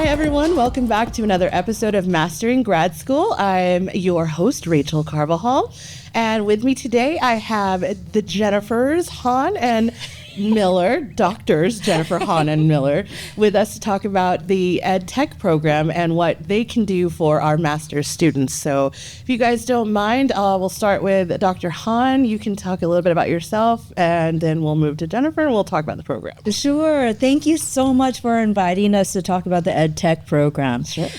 everyone. Welcome back to another episode of Mastering Grad School. I'm your host, Rachel Carvajal. And with me today, I have the Jennifers, Haan and Miller, doctors Jennifer, Haan, and Miller, with us to talk about the Ed Tech program and what they can do for our master's students. So if you guys don't mind, we'll start with Dr. Haan. You can talk a little bit about yourself, and then we'll move to Jennifer, and we'll talk about the program. Sure. Thank you so much for inviting us to talk about the Ed Tech program. Sure.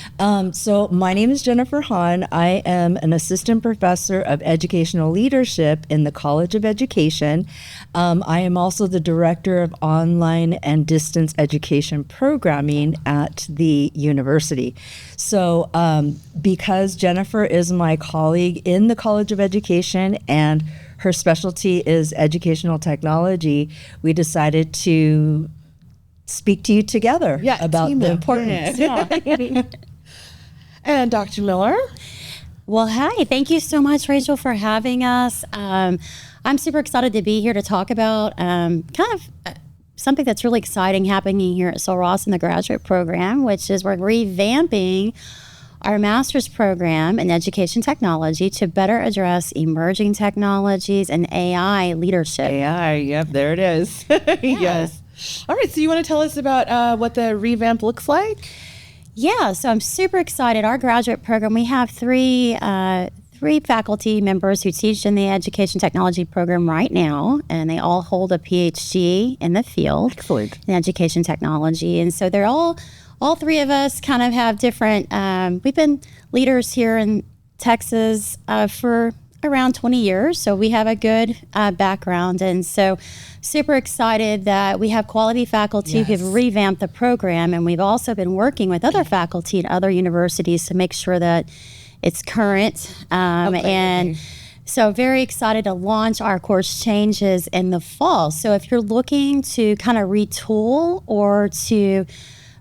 So my name is Jennifer Haan. I am an assistant professor of educational leadership in the College of Education. I am also the director of online and distance education programming at the university. So because Jennifer is my colleague in the College of Education and her specialty is educational technology, we decided to speak to you together about the importance. Yeah. And Dr. Miller? Well, hi. Thank you so much, Rachel, for having us. I'm super excited to be here to talk about something that's really exciting happening here at Sul Ross in the graduate program, which is we're revamping our master's program in education technology to better address emerging technologies and AI leadership. AI, yep, there it is. Yes. All right, so you want to tell us about what the revamp looks like? Yeah, so I'm super excited. Our graduate program, we have three faculty members who teach in the education technology program right now, and they all hold a PhD in the field. Excellent. In education technology. And so they're all three of us kind of have different, we've been leaders here in Texas for around 20 years, so we have a good background. And so super excited that we have quality faculty who've revamped the program, and we've also been working with other faculty at other universities to make sure that it's current. So very excited to launch our course changes in the fall. So if you're looking to kind of retool or to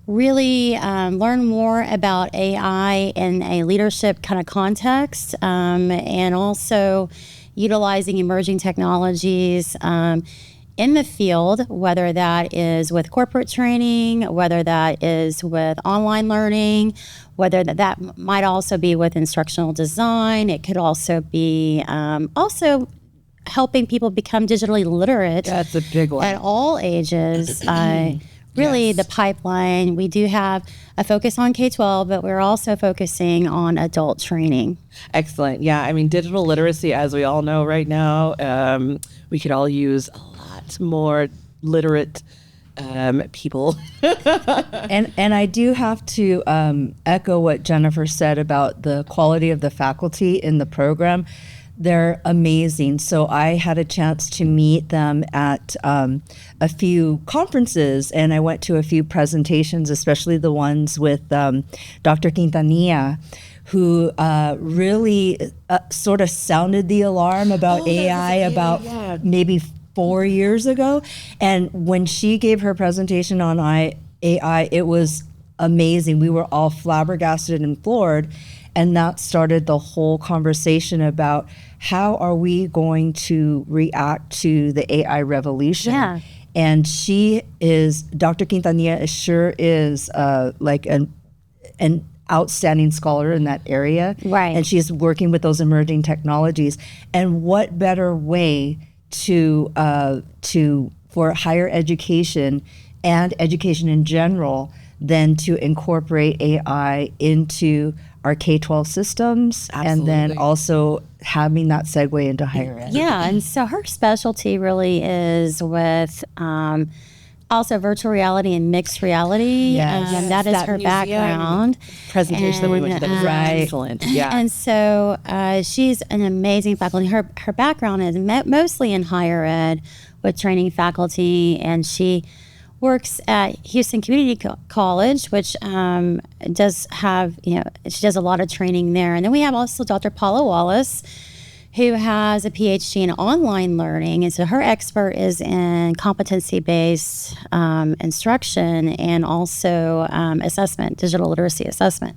really learn more about AI in a leadership kind of context, and also utilizing emerging technologies in the field, whether that is with corporate training, whether that is with online learning, whether that might also be with instructional design. It could also be also helping people become digitally literate. That's a big one. At all ages. Really, the pipeline, we do have a focus on K-12, but we're also focusing on adult training. Excellent. Yeah, I mean, digital literacy, as we all know right now, we could all use a lot more literate people. And I do have to echo what Jennifer said about the quality of the faculty in the program. They're amazing. So I had a chance to meet them at a few conferences, and I went to a few presentations, especially the ones with Dr. Quintanilla, who really sort of sounded the alarm about AI maybe 4 years ago. And when she gave her presentation on AI, it was amazing. We were all flabbergasted and floored. And that started the whole conversation about how are we going to react to the AI revolution. Yeah. And Dr. Quintanilla sure is like an outstanding scholar in that area. Right. And she is working with those emerging technologies. And what better way for higher education and education in general than to incorporate AI into our K-12 systems. Absolutely. And then also having that segue into higher ed. Yeah, and so her specialty really is with also virtual reality and mixed reality. Yes. That is her background. Presentation that we went to, that was excellent. Yeah. And so she's an amazing faculty. Her background is mostly in higher ed with training faculty, and she works at Houston Community College, which does have, she does a lot of training there. And then we have also Dr. Paula Wallace, who has a PhD in online learning. And so her expert is in competency-based instruction and also assessment, digital literacy assessment.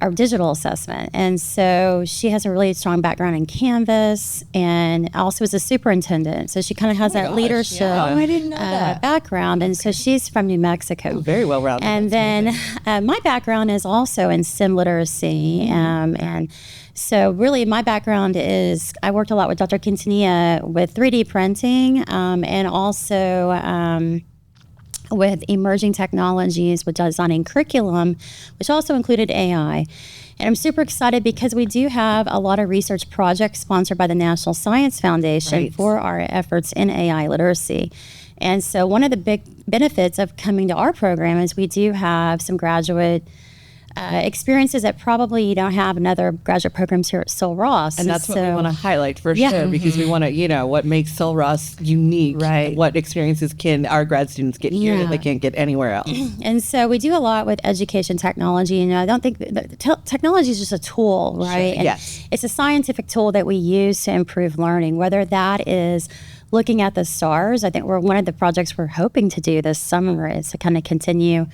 our digital assessment. And so she has a really strong background in Canvas and also is a superintendent. So she kind of has that leadership I didn't know that. background. And so she's from New Mexico. Very well rounded. And then my background is also in STEM literacy. And so really my background is I worked a lot with Dr. Quintanilla with 3D printing and also with emerging technologies with designing curriculum, which also included AI. And I'm super excited because we do have a lot of research projects sponsored by the National Science Foundation for our efforts in AI literacy. And so one of the big benefits of coming to our program is we do have some graduate experiences that probably you don't have in other graduate programs here at Sul Ross. And that's what we want to highlight for sure, because we want to, what makes Sul Ross unique, Right. what experiences can our grad students get here that they can't get anywhere else. And so we do a lot with education technology. And I don't think technology is just a tool, right? Sure. And it's a scientific tool that we use to improve learning, whether that is looking at the stars. I think one of the projects we're hoping to do this summer is to kind of continue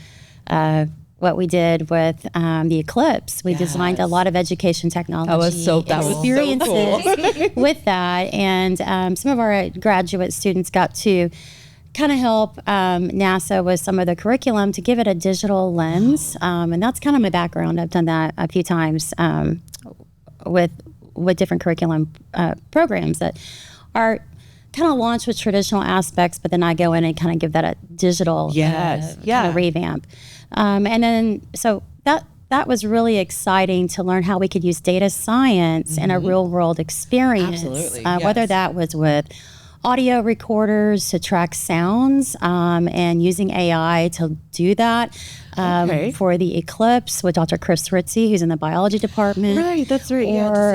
what we did with the eclipse. We designed a lot of education technology experiences with that. And some of our graduate students got to kind of help NASA with some of the curriculum to give it a digital lens. And that's kind of my background. I've done that a few times with different curriculum programs that are kind of launched with traditional aspects, but then I go in and kind of give that a digital kind of revamp. And then, so that was really exciting to learn how we could use data science in a real world experience. Absolutely, Whether that was with audio recorders to track sounds and using AI to do that. For the eclipse with Dr. Chris Ritzy, who's in the biology department. Right, that's right. Or,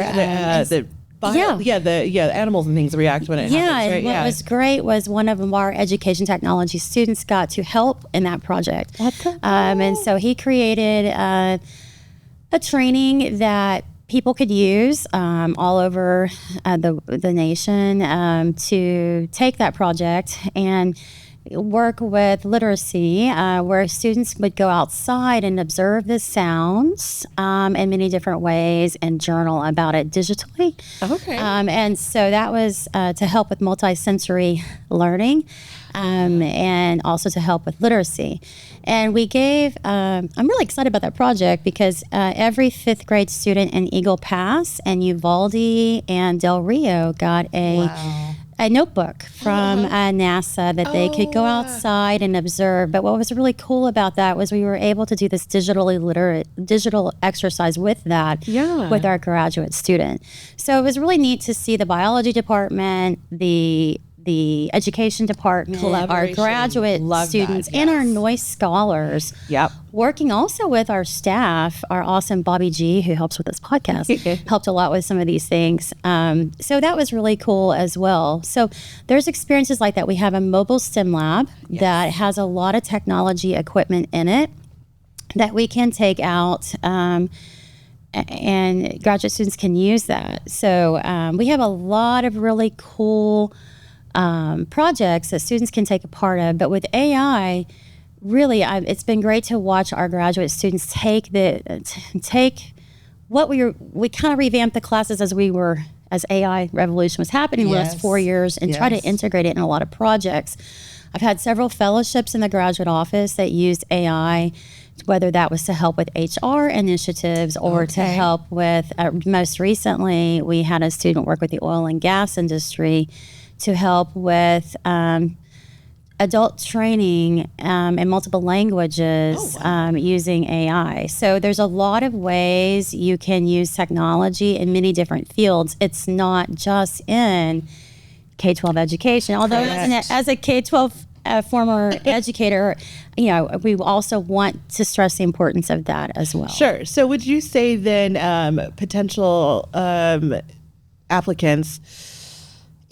the animals and things react when it happens. Right? What was great was one of our education technology students got to help in that project. That's so cool. And so he created a training that people could use all over the nation to take that project and work with literacy, where students would go outside and observe the sounds in many different ways and journal about it digitally. Okay. And so that was to help with multisensory learning and also to help with literacy. And we gave, I'm really excited about that project because every fifth grade student in Eagle Pass and Uvalde and Del Rio got a notebook from NASA that they could go outside and observe. But what was really cool about that was we were able to do this digital exercise with that with our graduate student. So it was really neat to see the biology department, the education department, our graduate students, and our Noyce scholars working also with our staff, our awesome Bobby G, who helps with this podcast, helped a lot with some of these things. So that was really cool as well. So there's experiences like that. We have a mobile STEM lab that has a lot of technology equipment in it that we can take out and graduate students can use that. So we have a lot of really cool projects that students can take a part of. But with AI, really, it's been great to watch our graduate students take what we kind of revamped the classes as AI revolution was happening in the last 4 years and try to integrate it in a lot of projects. I've had several fellowships in the graduate office that used AI, whether that was to help with HR initiatives or to help with, most recently, we had a student work with the oil and gas industry to help with adult training in multiple languages using AI. So there's a lot of ways you can use technology in many different fields. It's not just in K-12 education, although as a K-12 former educator, we also want to stress the importance of that as well. Sure. So would you say then potential applicants,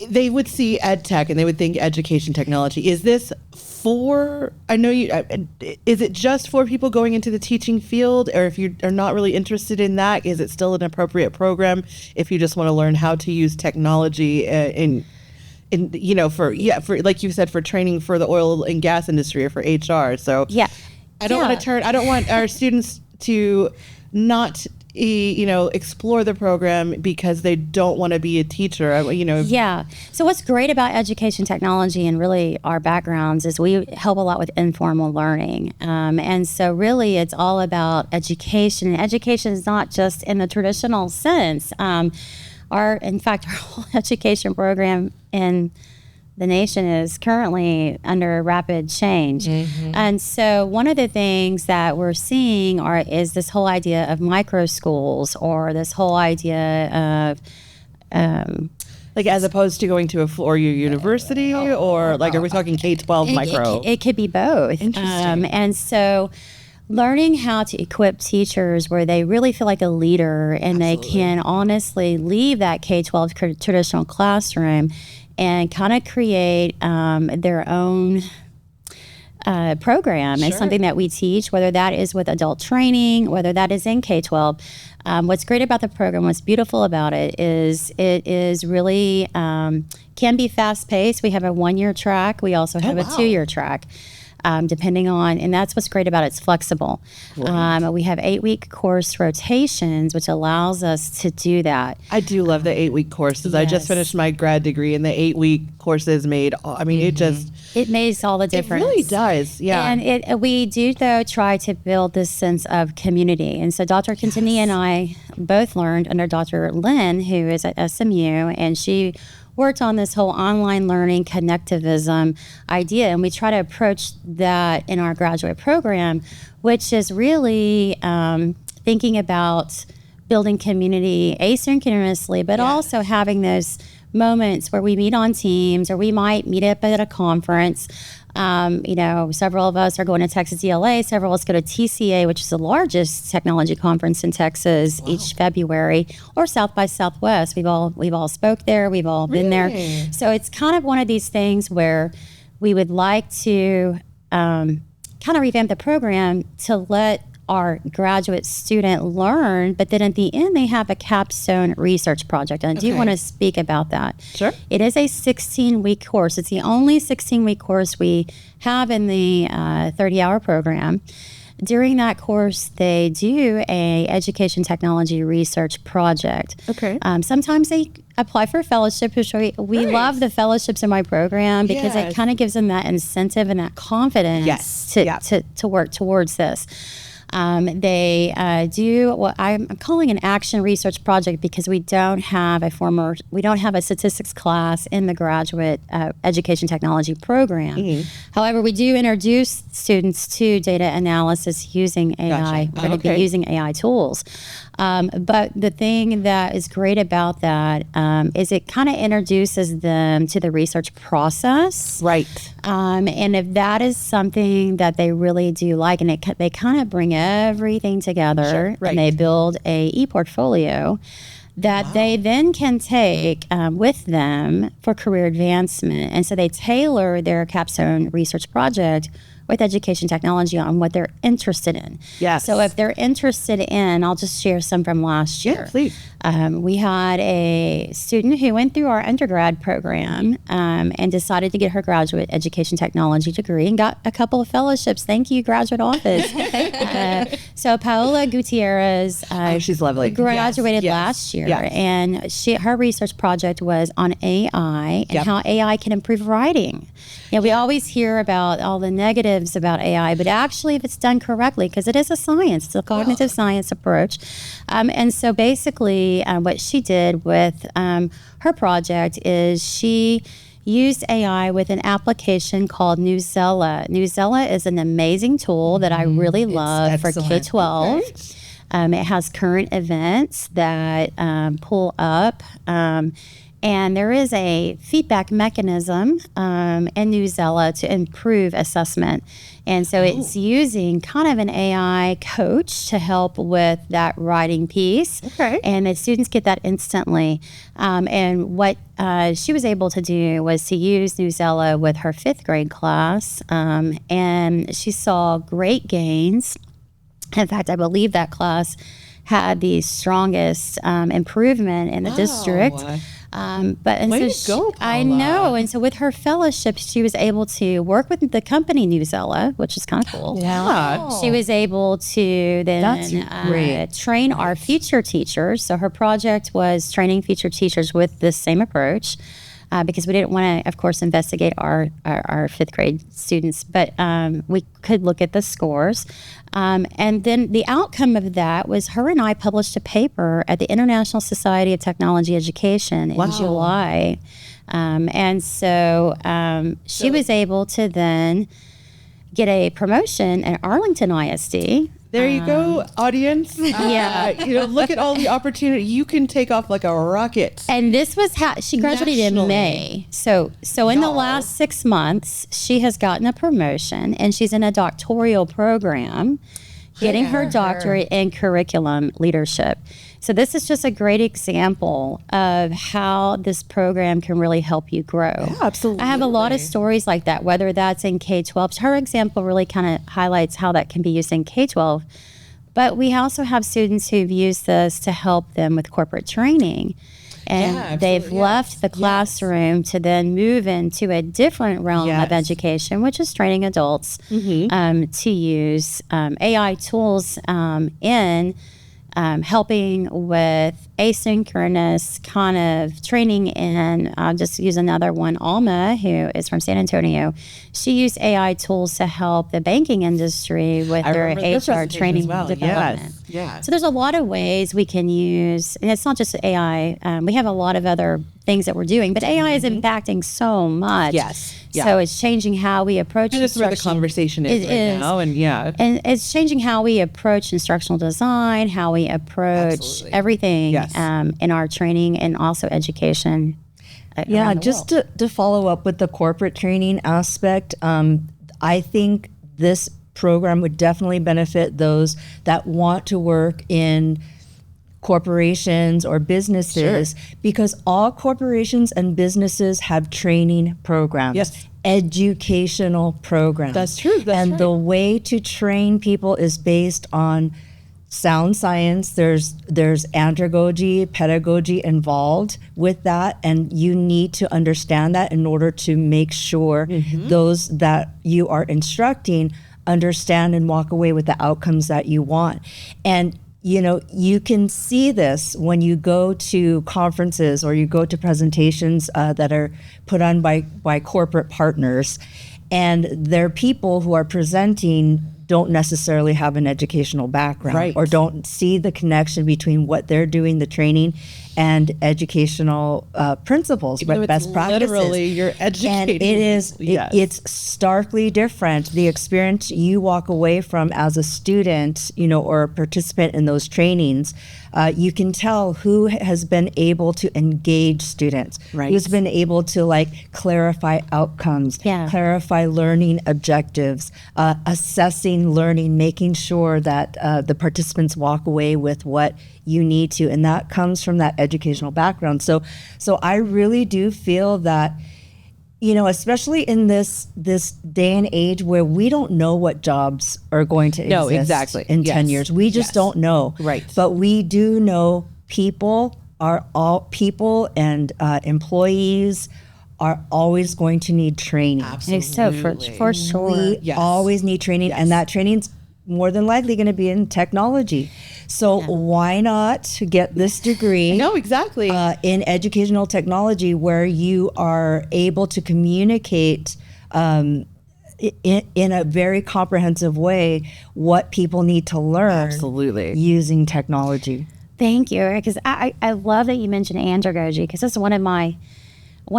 they would see ed tech and they would think education technology. Is this is it just for people going into the teaching field? Or if you are not really interested in that, is it still an appropriate program if you just want to learn how to use technology for like you said, for training for the oil and gas industry or for HR? So I don't want our students to not explore the program because they don't want to be a teacher, Yeah. So what's great about education technology and really our backgrounds is we help a lot with informal learning. And so really it's all about education. Education is not just in the traditional sense. Our whole education program in the nation is currently under rapid change. And so one of the things that we're seeing is this whole idea of micro schools, or this whole idea of like as opposed to going to a four-year university, or like are we talking K-12 micro? It could be both. Interesting. And so learning how to equip teachers where they really feel like a leader and they can honestly leave that K-12 traditional classroom and kind of create their own program is something that we teach, whether that is with adult training, whether that is in K-12. What's great about the program, what's beautiful about it is really can be fast-paced. We have a 1-year track. We also have a 2-year track. Depending on, and that's what's great about it, it's flexible. Right. We have 8-week course rotations, which allows us to do that. I do love the 8-week courses. Yes. I just finished my grad degree, and the 8-week courses it makes all the difference. It really does, yeah. And we do, though, try to build this sense of community. And so Dr. Cantini and I both learned under Dr. Lynn, who is at SMU, and she worked on this whole online learning connectivism idea, and we try to approach that in our graduate program, which is really thinking about building community asynchronously, but also having those moments where we meet on Teams, or we might meet up at a conference. Several of us are going to Texas ELA. Several of us go to TCA, which is the largest technology conference in Texas each February, or South by Southwest. We've all spoke there. We've all been there. So it's kind of one of these things where we would like to kind of revamp the program to let our graduate student learn, but then at the end they have a capstone research project. And I do want to speak about that. Sure. It is a 16-week course. It's the only 16-week course we have in the 30-hour program. During that course, they do a education technology research project. Okay. Sometimes they apply for a fellowship, which we love the fellowships in my program because it kind of gives them that incentive and that confidence to work towards this. They do what I'm calling an action research project because we don't have a statistics class in the graduate education technology program. However, we do introduce students to data analysis using AI. We're going to be using AI tools. But the thing that is great about that is it kind of introduces them to the research process. Right. And if that is something that they really do like, and they kind of bring everything together, and they build a e-portfolio that they then can take with them for career advancement. And so they tailor their capstone research project with education technology on what they're interested in. Yes. So if they're interested in, I'll just share some from last year. Yeah, please. We had a student who went through our undergrad program and decided to get her graduate education technology degree and got a couple of fellowships. Thank you, graduate office. So Paola Gutierrez, she's lovely, graduated last year, and her research project was on AI and how AI can improve writing. We always hear about all the negatives about AI, but actually if it's done correctly, because it is a science, it's a cognitive science approach. And so basically what she did with her project is she used AI with an application called Newsella. Newsella is an amazing tool that I really love for K-12. It has current events that pull up. And there is a feedback mechanism in Newsella to improve assessment. And so it's using kind of an AI coach to help with that writing piece. Okay. And the students get that instantly. And what she was able to do was to use Newsella with her 5th grade class. And she saw great gains. In fact, I believe that class had the strongest improvement in the district. But and Way so to go, I Paula. know, and so with her fellowship, she was able to work with the company Newsella, which is kind of cool. Yeah. She was able to That's then great. train our future teachers. So her project was training future teachers with this same approach. Because we didn't want to, of course, investigate our fifth grade students, but we could look at the scores. And then the outcome of that was her and I published a paper at the International Society of Technology Education in July. And so she was able to then get a promotion at Arlington ISD. There you go, audience. Yeah. Look at all the opportunity. You can take off like a rocket. And this was how she graduated in Nationally. May. So in the last 6 months, she has gotten a promotion and she's in a doctoral program, getting her doctorate in curriculum leadership. So this is just a great example of how this program can really help you grow. Yeah, absolutely. I have a lot of stories like that, whether that's in K-12. Her example really kind of highlights how that can be used in K-12. But we also have students who've used this to help them with corporate training. And they've left the classroom to then move into a different realm of education, which is training adults to use AI tools in helping with asynchronous kind of training. And I'll just use another one, Alma, who is from San Antonio. She used AI tools to help the banking industry with their HR training development. Yes. So there's a lot of ways we can use, and it's not just AI. We have a lot of other things that we're doing, but AI is impacting so much. Yes. Yeah. So it's changing how we approach And that's where the instruction. conversation is It right is. now. And it's changing how we approach instructional design, how we approach Absolutely. everything Yes. in our training and also education. Yeah, around the just world. to follow up with the corporate training aspect, I think this program would definitely benefit those that want to work in corporations or businesses, because all corporations and businesses have training programs. Yes. Educational programs. That's true. That's and right. the way to train people is based on sound science. There's andragogy, pedagogy involved with that, and you need to understand that in order to make sure those that you are instructing understand and walk away with the outcomes that you want. And you can see this when you go to conferences or you go to presentations that are put on by corporate partners, and they're people who are presenting don't necessarily have an educational background or don't see the connection between what they're doing, the training, and educational principles, best practices. Literally, you're educating. And it is, it's starkly different. The experience you walk away from as a student, or a participant in those trainings, you can tell who has been able to engage students, who's been able to clarify outcomes, clarify learning objectives, assessing learning, making sure that the participants walk away with what you need to, and that comes from that educational background. So I really do feel that, especially in this day and age where we don't know what jobs are going to exist in 10 years. We just don't know. Right. But we do know people and employees are always going to need training. Absolutely. So for sure. We always need training, and that training's more than likely going to be in technology. So why not get this degree? No, exactly. In educational technology, where you are able to communicate in a very comprehensive way what people need to learn using technology. Thank you, because I love that you mentioned andragogy, because this is one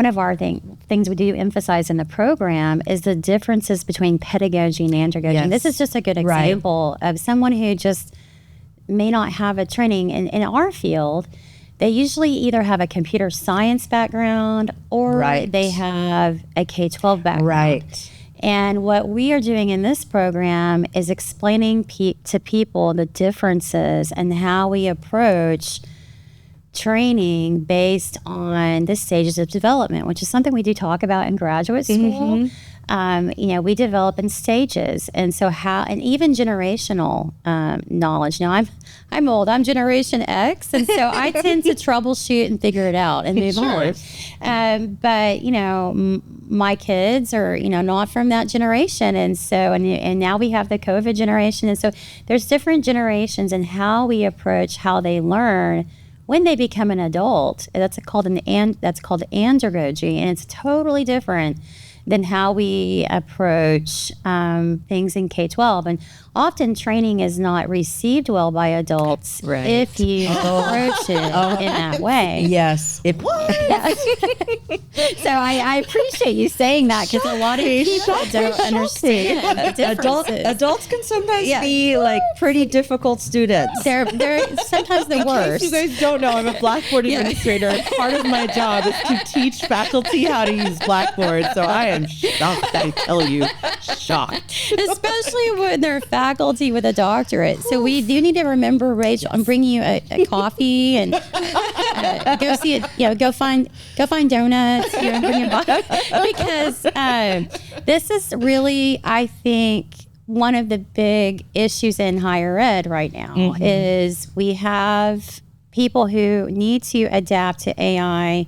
of our things we do emphasize in the program is the differences between pedagogy and andragogy. And this is just a good example of someone who just may not have a training in our field. They usually either have a computer science background or they have a K-12 background. And what we are doing in this program is explaining to people the differences and how we approach training based on the stages of development, which is something we do talk about in graduate school. We develop in stages, and so and even generational knowledge. Now I'm old. I'm Generation X, and so I tend to troubleshoot and figure it out and move on. But my kids are not from that generation, and so and now we have the COVID generation, and so there's different generations and how we approach how they learn when they become an adult. That's called andragogy, and it's totally different than how we approach things in K-12. And often training is not received well by adults if you approach it in that way. Yes. So I appreciate you saying that, because a lot of people don't understand the differences. Adults can sometimes be like pretty difficult students. They're sometimes the worst. In case you guys don't know, I'm a Blackboard administrator, and part of my job is to teach faculty how to use Blackboard. So I am shocked, I tell you, shocked. Especially when they're faculty with a doctorate. So we do need to remember, Rachel, I'm bringing you a coffee and go see it. Go find donuts. Bring your because this is really, I think, one of the big issues in higher ed right now is we have people who need to adapt to AI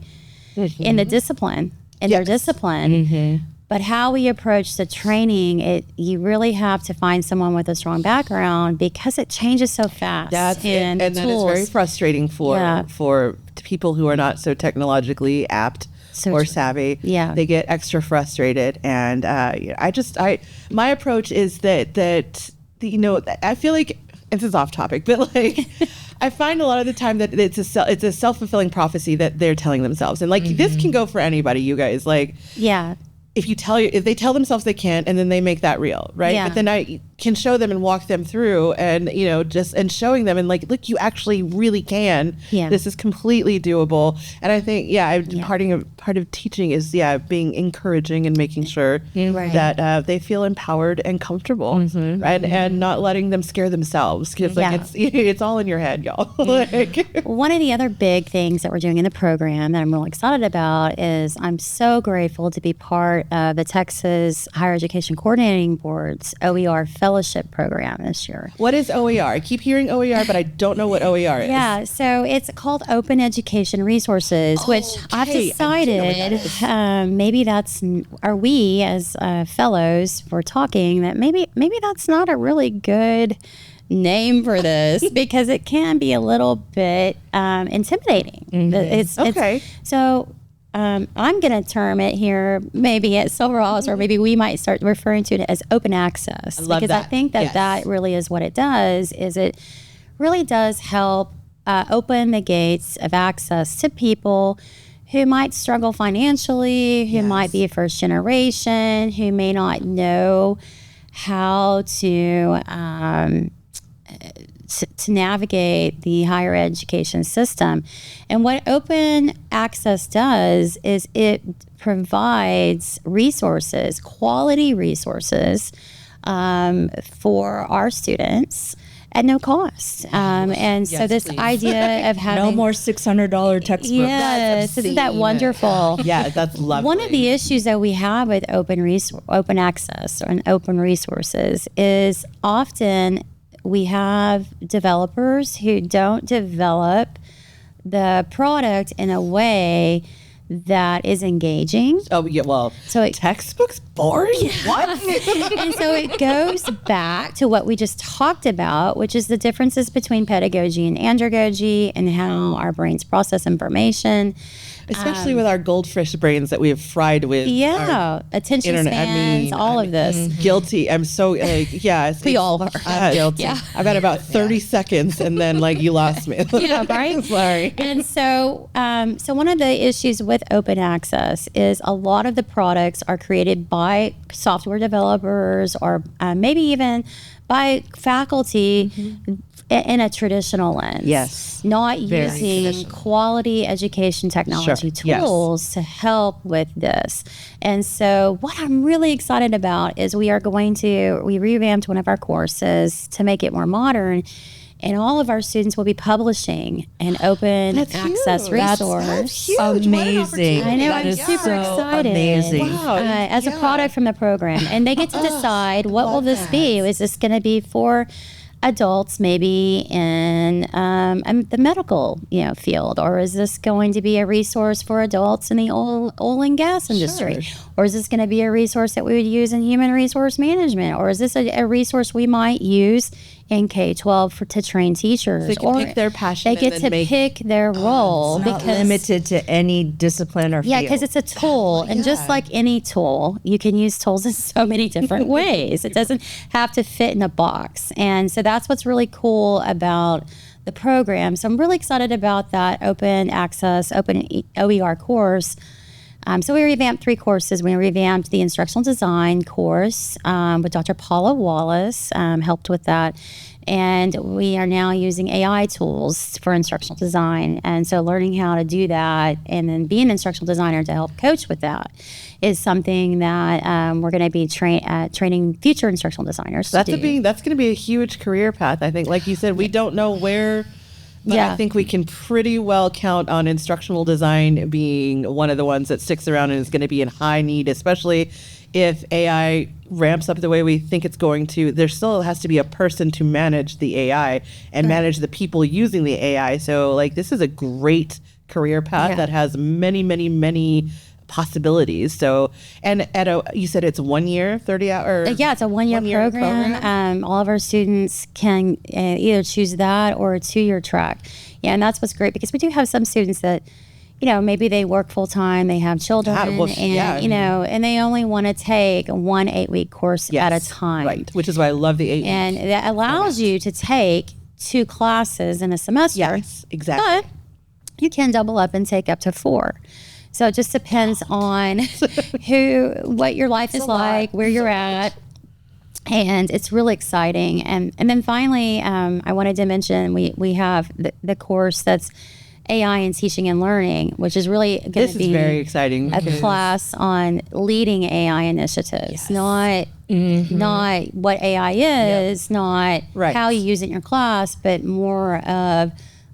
in the discipline, their discipline. But how we approach the training, you really have to find someone with a strong background, because it changes so fast. And that is very frustrating for people who are not so technologically apt or savvy. Yeah. They get extra frustrated. And my approach is that I feel like, this is off topic, but like, I find a lot of the time that it's a self-fulfilling prophecy that they're telling themselves. And like, this can go for anybody, you guys. Like, if they tell themselves they can't, and then they make that real, right? Yeah. But then I can show them and walk them through, and and showing them, and like, look, you actually really can. Yeah. This is completely doable. And I think part of teaching is being encouraging and making sure that they feel empowered and comfortable, right? And not letting them scare themselves, because it's all in your head, y'all. One of the other big things that we're doing in the program that I'm really excited about is I'm so grateful to be part of the Texas Higher Education Coordinating Board's OER Fellowship Program this year. What is OER? I keep hearing OER, but I don't know what OER is. Yeah, so it's called Open Education Resources, which I've decided maybe we as fellows, we're talking that maybe that's not a really good name for this, because it can be a little bit intimidating. I'm going to term it here, maybe at Sul Ross, or maybe we might start referring to it as open access. I think that really is what it does, is it really does help open the gates of access to people who might struggle financially, who might be first generation, who may not know how to navigate the higher education system. And what open access does is it provides resources, quality resources, for our students at no cost. So this idea of having no more $600 textbooks. Yes, isn't that wonderful? Yeah, that's lovely. One of the issues that we have with open access and open resources is often we have developers who don't develop the product in a way that is engaging. Oh, yeah, well, so textbooks boring? What? And so it goes back to what we just talked about, which is the differences between pedagogy and andragogy, and how our brains process information. Especially with our goldfish brains that we have fried with. Yeah, attention spans, all of this. Guilty. I'm so, we all are. Guilty. Yeah. I've had about 30 seconds, and then, you lost me. Yeah, right? Sorry. And so one of the issues with open access is a lot of the products are created by software developers, or maybe even by faculty in a traditional lens. Yes. Not using quality education technology tools to help with this. And so what I'm really excited about is we revamped one of our courses to make it more modern. And all of our students will be publishing an open access huge. resource. That's huge. What an Amazing. opportunity. I know, That I'm is super so excited. amazing. Wow. As a product from the program. And they get to decide, what will this be? Is this going to be for adults maybe in the medical field, or is this going to be a resource for adults in the oil and gas industry, or is this going to be a resource that we would use in human resource management, or is this a resource we might use in K-12 to train teachers? So they can pick their passion. They get to pick their role It's not because limited to any discipline or field. because it's a tool, and just like any tool, you can use tools in so many different ways. It doesn't have to fit in a box, and so that's what's really cool about the program. So I'm really excited about that open access, open OER course. So we revamped 3 courses. We revamped the instructional design course with Dr. Paula Wallace, helped with that. And we are now using AI tools for instructional design. And so learning how to do that and then be an instructional designer to help coach with that is something that we're going to be training future instructional designers to do. That's going to be a huge career path. I think, like you said, we don't know where, but I think we can pretty well count on instructional design being one of the ones that sticks around and is going to be in high need, especially if AI ramps up the way we think it's going to. There still has to be a person to manage the AI and manage the people using the AI. So like, this is a great career path that has many, many, many possibilities. So, and you said it's 1 year, 30 hours? Yeah, it's a one-year program. All of our students can either choose that or a 2-year track. Yeah, and that's what's great, because we do have some students that, maybe they work full time, they have children, and they only want to take one 8-week course at a time. Right, which is why I love the 8 And that allows you to take 2 classes in a semester. Yes, exactly. But you can double up and take up to 4. So it just depends on what your life is like, where you're at. And it's really exciting. And then finally, I wanted to mention we have the course that's AI in teaching and learning, which is really going to be very exciting. A class on leading AI initiatives, not what AI is, not how you use it in your class, but more of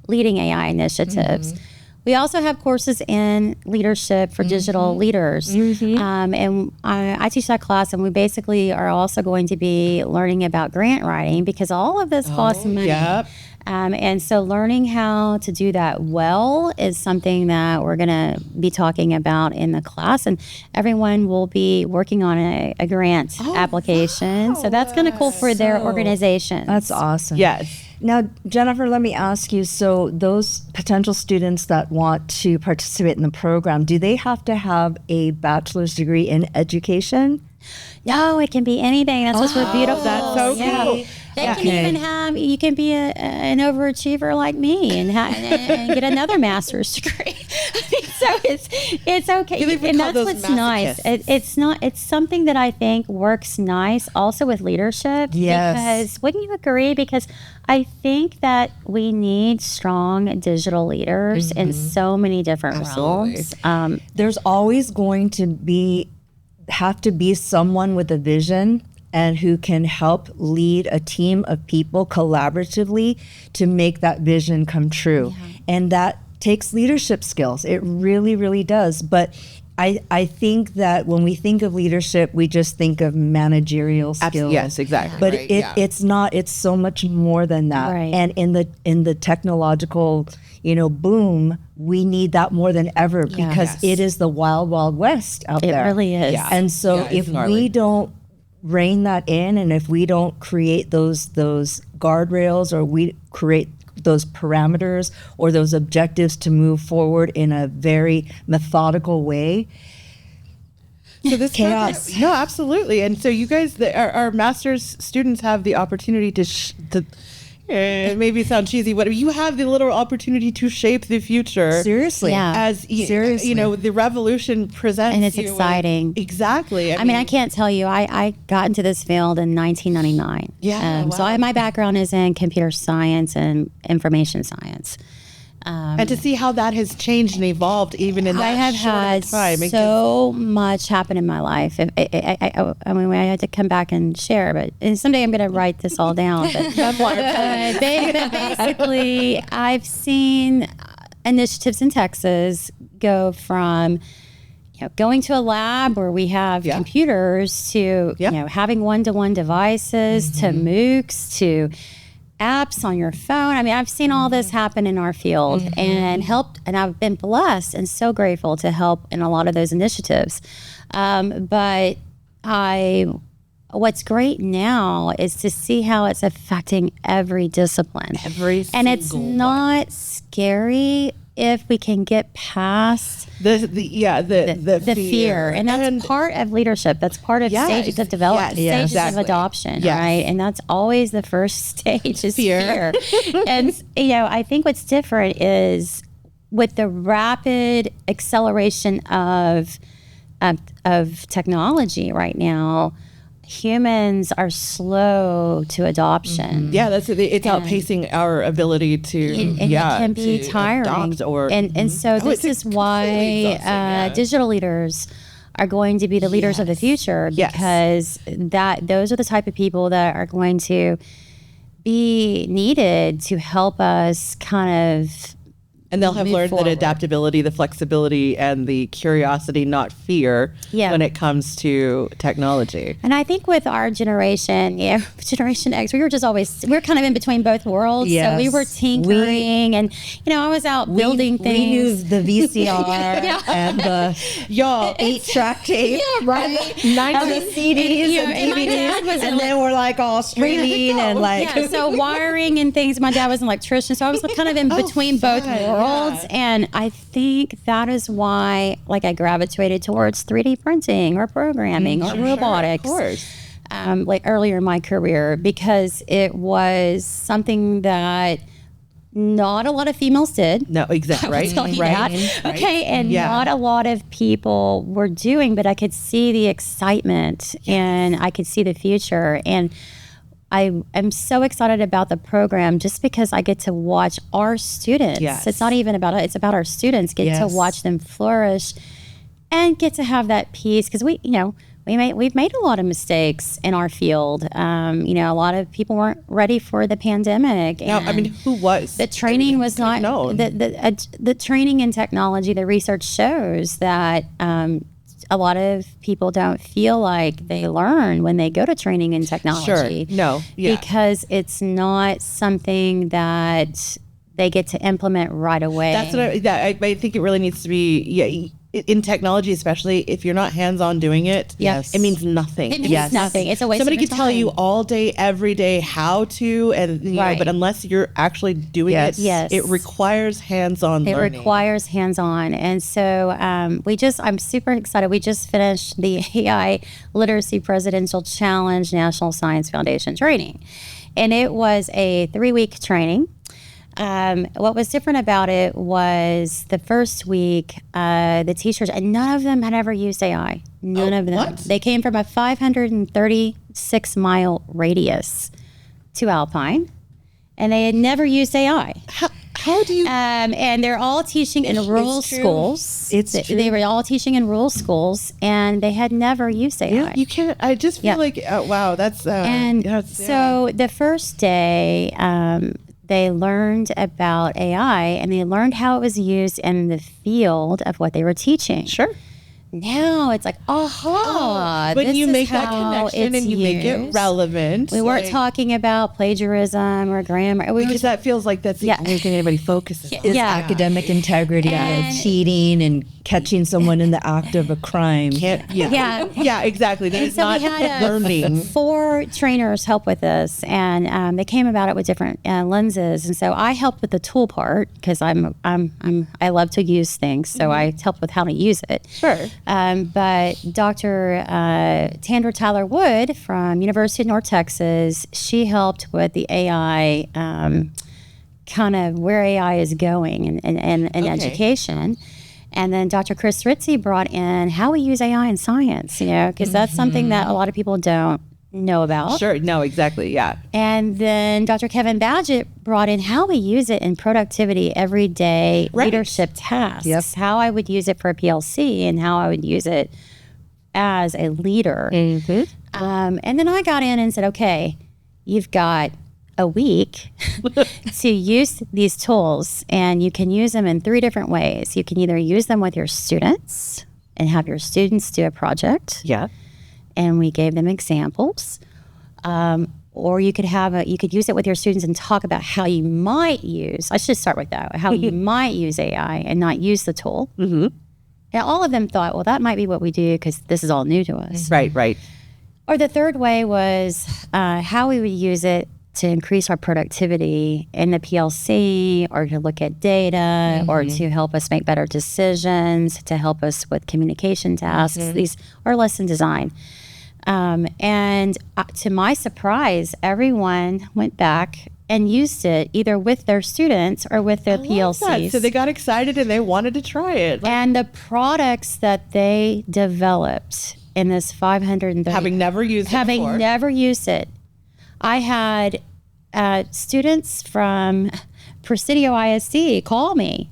leading AI initiatives. We also have courses in leadership for digital leaders. And I teach that class, and we basically are also going to be learning about grant writing, because all of this costs money. And so learning how to do that well is something that we're going to be talking about in the class. And everyone will be working on a grant application. So that's kind of cool for their organization. That's awesome. Yes. Now, Jennifer, let me ask you, so those potential students that want to participate in the program, do they have to have a bachelor's degree in education? No, it can be anything. That's what's beautiful. That's so cool. They can even you can be an overachiever like me and get another master's degree. So it's okay. And that's what's nice. It's something that I think works nice also with leadership. Yes. Because wouldn't you agree? Because I think that we need strong digital leaders in so many different realms. There's always going to have to be someone with a vision and who can help lead a team of people collaboratively to make that vision come true. And that takes leadership skills. It really, really does. But I think that when we think of leadership, we just think of managerial skills. Yes, exactly. But it's not. It's so much more than that. Right. And in the technological, boom, we need that more than ever because it is the wild, wild west out there. It really is. Yeah. And so if we don't rein that in, and if we don't create those guardrails, or we create those parameters or those objectives to move forward in a very methodical way, so this chaos. No, absolutely. And so you guys, our master's students, have the opportunity to maybe sound cheesy, but you have the literal opportunity to shape the future. Seriously. Yeah. As the revolution presents, And it's you exciting. Exactly. I mean, I can't tell you. I got into this field in 1999. Yeah, So my background is in computer science and information science. And to see how that has changed and evolved even in that I have short had time. so much happen in my life. I mean, I had to come back and share, and someday I'm going to write this all down. But basically, I've seen initiatives in Texas go from going to a lab where we have computers to having one-to-one devices to MOOCs to apps on your phone. I mean, I've seen all this happen in our field and helped, and I've been blessed and so grateful to help in a lot of those initiatives. But what's great now is to see how it's affecting every discipline. And it's not scary if we can get past the fear. And that's part of leadership. That's part of stages of development, stages of adoption, right? And that's always the first stage is fear. And, I think what's different is with the rapid acceleration of technology right now, humans are slow to adoption. Yeah, it's outpacing our ability to it can be tiring. So this is why digital leaders are going to be the leaders of the future, because those are the type of people that are going to be needed to help us kind of. And they'll have learned that adaptability, the flexibility, and the curiosity, not fear, when it comes to technology. And I think with our generation, Generation X, we're kind of in between both worlds. Yes. So we were tinkering, and I was out building things. We knew the VCR and the 8-track tape, right? And the CDs and DVDs, and then we're like all streaming and like so wiring and things. My dad was an electrician, so I was kind of in between both worlds. And I think that is why I gravitated towards 3D printing or programming or robotics. Of course. Earlier in my career, because it was something that not a lot of females did. No, exactly. Right. Okay. And not a lot of people were doing, but I could see the excitement and I could see the future. And I am so excited about the program just because I get to watch our students. It's not even about it. It's about our students. Get to watch them flourish and get to have that peace. Because we've made a lot of mistakes in our field. A lot of people weren't ready for the pandemic. And who was? The training was not. The training in technology, the research shows that a lot of people don't feel like they learn when they go to training in technology. Because it's not something that they get to implement right away. That's what I think it really needs to be. In technology, especially if you're not hands-on doing it, it means nothing. It means nothing. It's a waste of Somebody your can tell time. you all day, every day how to, and but unless you're actually doing it, it requires hands-on learning. It requires hands-on. And so I'm super excited. We just finished the AI Literacy Presidential Challenge National Science Foundation training. And it was a 3-week training. What was different about it was the first week, the teachers, and none of them had ever used AI. None of them. What? They came from a 536-mile radius to Alpine, and they had never used AI. How do you? And they're all teaching in rural schools. They were all teaching in rural schools, and they had never used AI. You can't. I just feel like, wow, that's. So the first day, they learned about AI, and they learned how it was used in the field of what they were teaching. Sure. Now it's like, but you make that connection and you make it relevant. We weren't talking about plagiarism or grammar. Because that feels like that's the only thing anybody focuses on. Is academic integrity and cheating and catching someone in the act of a crime. Exactly. That is not learning. 4 trainers help with this, and they came about it with different lenses. And so I helped with the tool part because I love to use things, so I helped with how to use it. Sure. But Dr. Tandra Tyler Wood from University of North Texas, she helped with the AI, kind of where AI is going and education. And then Dr. Chris Ritzy brought in how we use AI in science, because that's something that a lot of people don't know about. Sure. No, exactly. Yeah. And then Dr. Kevin Badgett brought in how we use it in productivity, everyday leadership tasks, how I would use it for a PLC and how I would use it as a leader. And then I got in and said, okay, you've got a week to use these tools, and you can use them in 3 different ways. You can either use them with your students and have your students do a project. Yeah. And we gave them examples. Or you could use it with your students and talk about how you might use, I should start with that, how you might use AI and not use the tool. And all of them thought, well, that might be what we do because this is all new to us. Right. Or the third way was how we would use it to increase our productivity in the PLC, or to look at data, or to help us make better decisions, to help us with communication tasks. These are lesson design. And to my surprise, everyone went back and used it either with their students or with their PLCs. So they got excited and they wanted to try it. And the products that they developed in this 530, Having never used it, I had students from Presidio ISD call me.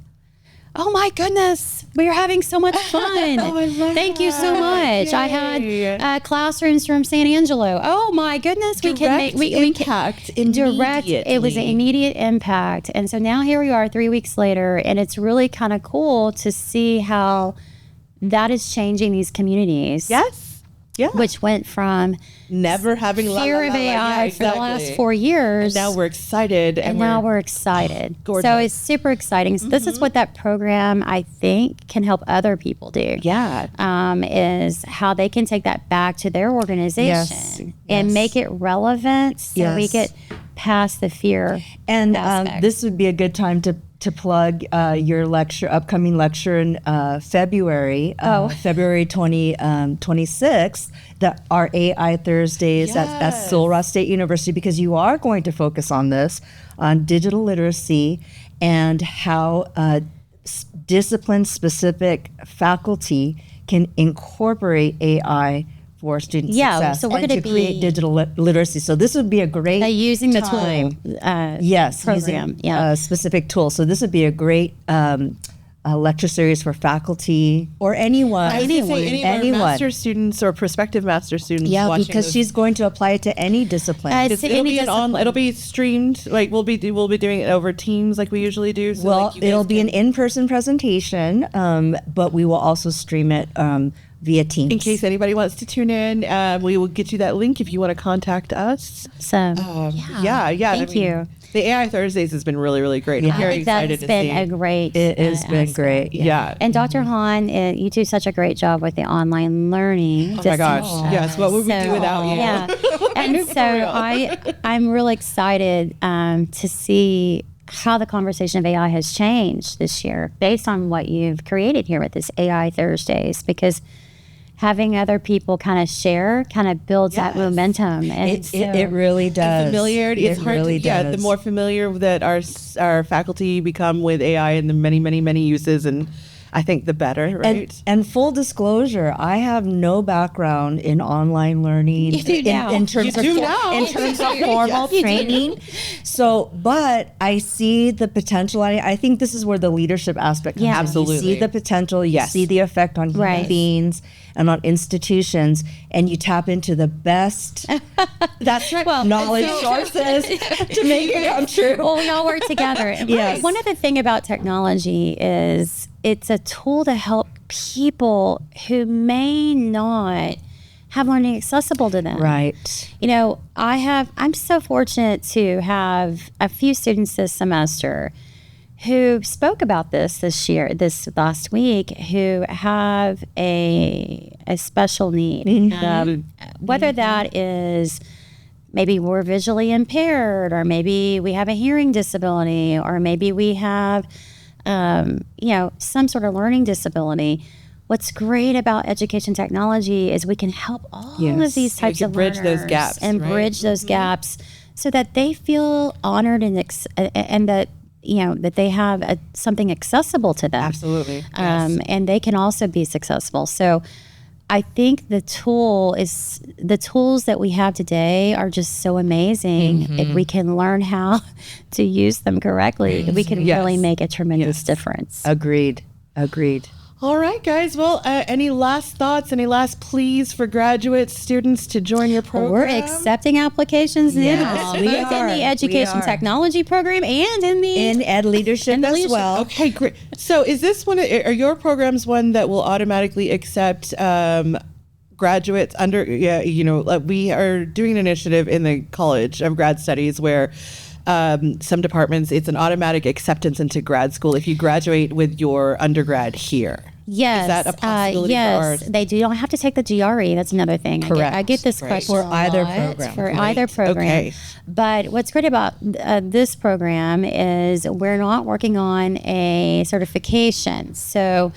Oh my goodness, we are having so much fun. I love Thank you so much. Yay. I had classrooms from San Angelo. Oh my goodness, we can make impact immediately. It was an immediate impact. And so now here we are 3 weeks later, and it's really kind of cool to see how that is changing these communities. Yes. Yeah. Which went from never having fear of AI for the last 4 years. And now we're excited. And now we're excited. Gorgeous. So it's super exciting. So this is what that program, I think, can help other people do. Yeah. Is how they can take that back to their organization and make it relevant so we get past the fear. And this would be a good time to plug your upcoming lecture in February, February 26th, our AI Thursdays at Sul Ross State University, because you are going to focus on digital literacy and how discipline-specific faculty can incorporate AI for student success, so we're going to create digital literacy. So this would be a great using the time. tool program, using a specific tool. So this would be a great lecture series for faculty or anyone. Anyone. Master students or prospective master students. Yeah, because she's going to apply it to any discipline. It'll be streamed. Like we'll be doing it over Teams, like we usually do. So it'll be an in-person presentation, but we will also stream it via Teams. In case anybody wants to tune in, we will get you that link if you want to contact us. So, Thank you. The AI Thursdays has been really, really great. I'm very excited to see. That's been a great It has been great. Yeah. And Dr. Haan, you do such a great job with the online learning. Oh my gosh. Yes. What would we do without you? Yeah. And so I'm really excited to see how the conversation of AI has changed this year based on what you've created here with this AI Thursdays, because having other people kind of share kind of builds that momentum. And it really does. Familiarity. It's hard really to, the more familiar that our faculty become with AI and the many, many, many uses, and I think the better, right? And full disclosure, I have no background in online learning in terms of formal training. So, but I see the potential. I think this is where the leadership aspect comes in. Absolutely. You see the potential, you see the effect on human beings and on institutions, and you tap into the best knowledge sources to make it come true. Well, we all work together. Yes. One other thing about technology is it's a tool to help people who may not have learning accessible to them. Right. You know, I'm so fortunate to have a few students this semester who spoke about this last week, who have a special need. Whether that is maybe we're visually impaired, or maybe we have a hearing disability, or maybe we have some sort of learning disability. What's great about education technology is we can help all of these types of learners bridge those gaps, bridge those gaps, so that they feel honored and that that they have something accessible to them. Absolutely. And they can also be successful. So I think the tools that we have today are just so amazing. If we can learn how to use them correctly, we can really make a tremendous difference. Agreed. All right, guys. Well, any last thoughts, any last pleas for graduate students to join your program? We're accepting applications Yes, now. we Both in are. the education We are. technology program and In ed leadership as well. Okay, great. So is this one, are your programs one that will automatically accept graduates we are doing an initiative in the College of Grad Studies where some departments, it's an automatic acceptance into grad school if you graduate with your undergrad here. Yes. Is that a possibility for ours? Yes, they do. You don't have to take the GRE. That's another thing. Correct. I get this Great. question For a either lot. program. For Great. either program. Okay. But what's great about this program is we're not working on a certification. So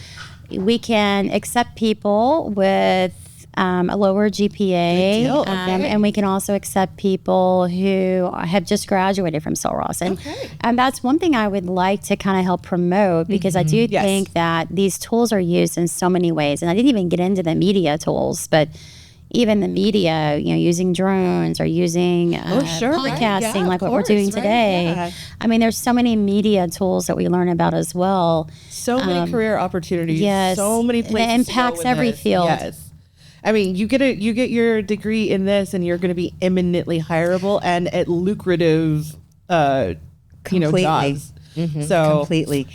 we can accept people with a lower GPA, Good deal. Okay. and we can also accept people who have just graduated from Sul Ross. And that's one thing I would like to kind of help promote because I do Yes. think that these tools are used in so many ways. And I didn't even get into the media tools, but even the media, using drones or using sure, right. podcasting Yeah, like of what we're doing course, right. today. Yeah. I mean, there's so many media tools that we learn about as well. So many career opportunities. yes. So many It places. to go impacts with every this. field. Yes. I mean, you get your degree in this, and you're going to be eminently hireable and at lucrative, Completely. jobs. So Completely.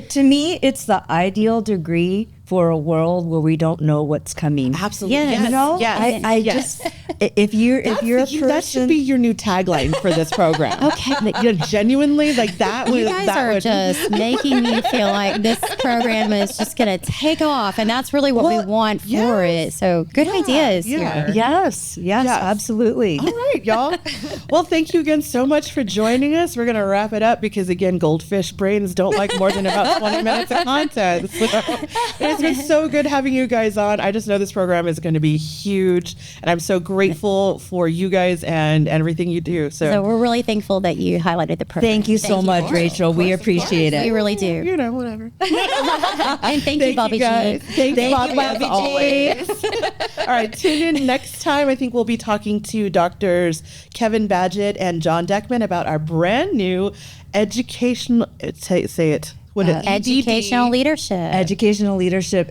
To me, it's the ideal degree for a world where we don't know what's coming. absolutely, Yes. You know, yes, I yes. just if you're a person, that should be your new tagline for this program. Okay. Genuinely, like that. You guys are just making me feel like this program is just going to take off, and that's really what we want for it. So good ideas yeah. here. yes, absolutely. All right, y'all. Well, thank you again so much for joining us. We're going to wrap it up because, again, goldfish brains don't like more than about 20 minutes of content. So it's been so good having you guys on. I just know this program is going to be huge, and I'm so grateful for you guys and everything you do. So we're really thankful that you highlighted the program. Thank you so much, Rachel. We appreciate We it. really do. Whatever. And thank you, Bobby G. guys. Thanks, Thank Bobby, you, as Bobby always. All right, tune in next time. I think we'll be talking to Doctors Kevin Badgett and John Deckman about our brand new educational. Say it. What is Educational leadership. Educational leadership,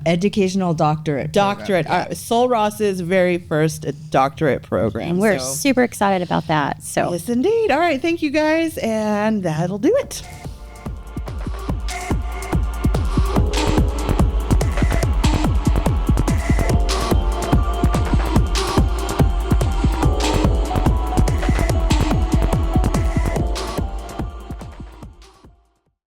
educational doctorate. doctorate. Sul Ross's very first doctorate program. And we're So- super excited about that. So Yes, indeed. All right, thank you guys, and that'll do it.